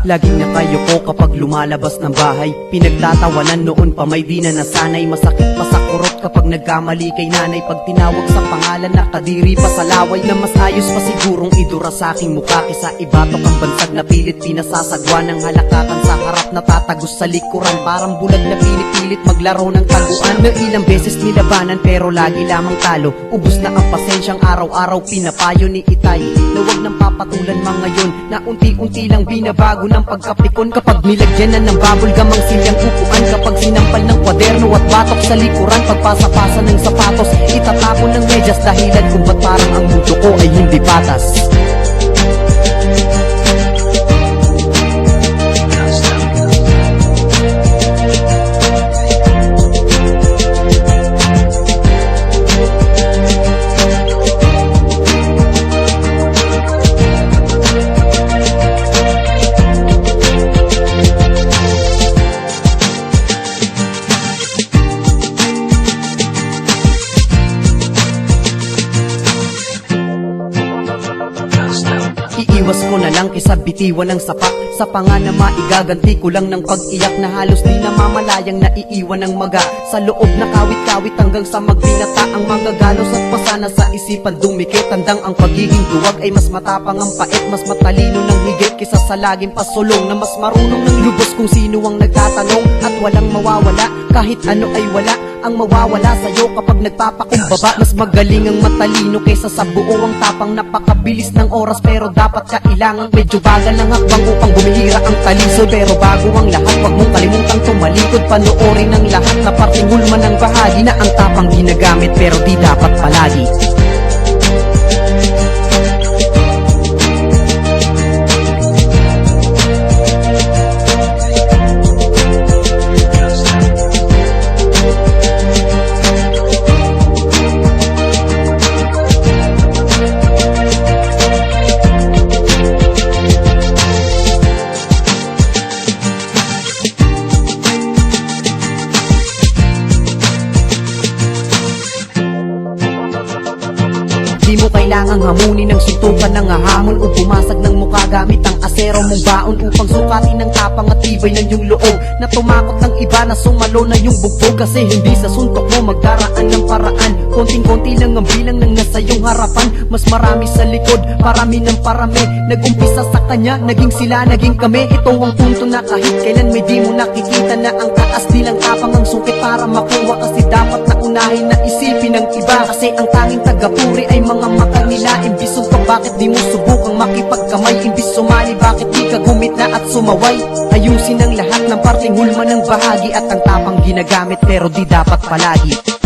Laging nakayuko kapag lumalabas ng bahay. Pinagtatawanan noon pa may di na nasanay. Masakit pa sa kurot kapag nagkamali kay nanay. Pag tinawag sa pangalan nakadiri pa sa laway. Na mas ayos pa sigurong idura sa aking mukha kaysa ibatok ang bansag na pilit pinasasagwa ng halakakan sa harap na tatagos sa likuran. Parang bulag na pinipilit maglaro ng taguan. Na ilang beses nilabanan pero lagi lamang talo. Ubus na ang pasensyang araw-araw pinapayo ni Itay na wag nang papatulan mga yon. Na unti-unti lang binabago ng pagkapikon. Kapag nilagyanan ng bubble gum ang silyang upuan. Kapag sinampal ng kwaderno at batok sa likuran. Pagpasa-pasa ng sapatos, itatapon ng medyas. Dahilan kung ba't parang ang mundo ko ay hindi patas. Iiwas ko na lang kaysa bitiwan ng sapak. Sa panga na maigaganti ko lang ng pag-iyak. Na halos di namamalayang naiiwan ng maga. Sa loob na kawit-kawit hanggang sa magbinata. Ang magagalos at pasana sa isipan dumikit. Tandang ang pagiging duwag ay mas matapang ang pait. Mas matalino ng higit kaysa sa laging pasulong. Na mas marunong ng lubos kung sino ang nagtatanong. At walang mawawala kahit ano ay wala. Ang mawawala sa'yo kapag nagpapakumbaba. Mas magaling ang matalino kaysa sa buo ang tapang. Napakabilis ng oras pero dapat kailangan medyo bagal ng hakbang upang bumihira ang talisod. Pero bago ang lahat wag mong kalimutang tumalikod. Panoorin ang lahat na parting hulma ng bahagi. Na ang tapang ginagamit pero di dapat palagi. Di mo kailangang hamunin ng suntukan ng hahamon o bumasag ng mukha gamit ang asero mong baon upang sukatin ng tapang at tibay ng iyong loob. Na tumakot ng iba na sumalo na yung bugbog. Kasi hindi sa suntok mo magdaraan ng paraan. Konting-konti lang ang bilang ng nasa iyong harapan. Mas marami sa likod, parami ng parami. Nag-umpisa sa kanya, naging sila, naging kami. Ito ang punto na kahit kailan may di mo nakikita. Na ang taas di lang tapang ang sungkit para makuha. Kasi dapat na unahin na isipin ng iba. Kasi ang tanging tagapuri ay mga mata nila. Imbis suntok, bakit di mo subukang makipagkamay? Imbis sumali, bakit di ka gumitna at sumaway? Ayusin ang lahat ng parting hulma ng bahagi. At ang tapang ginagamit pero di dapat palagi.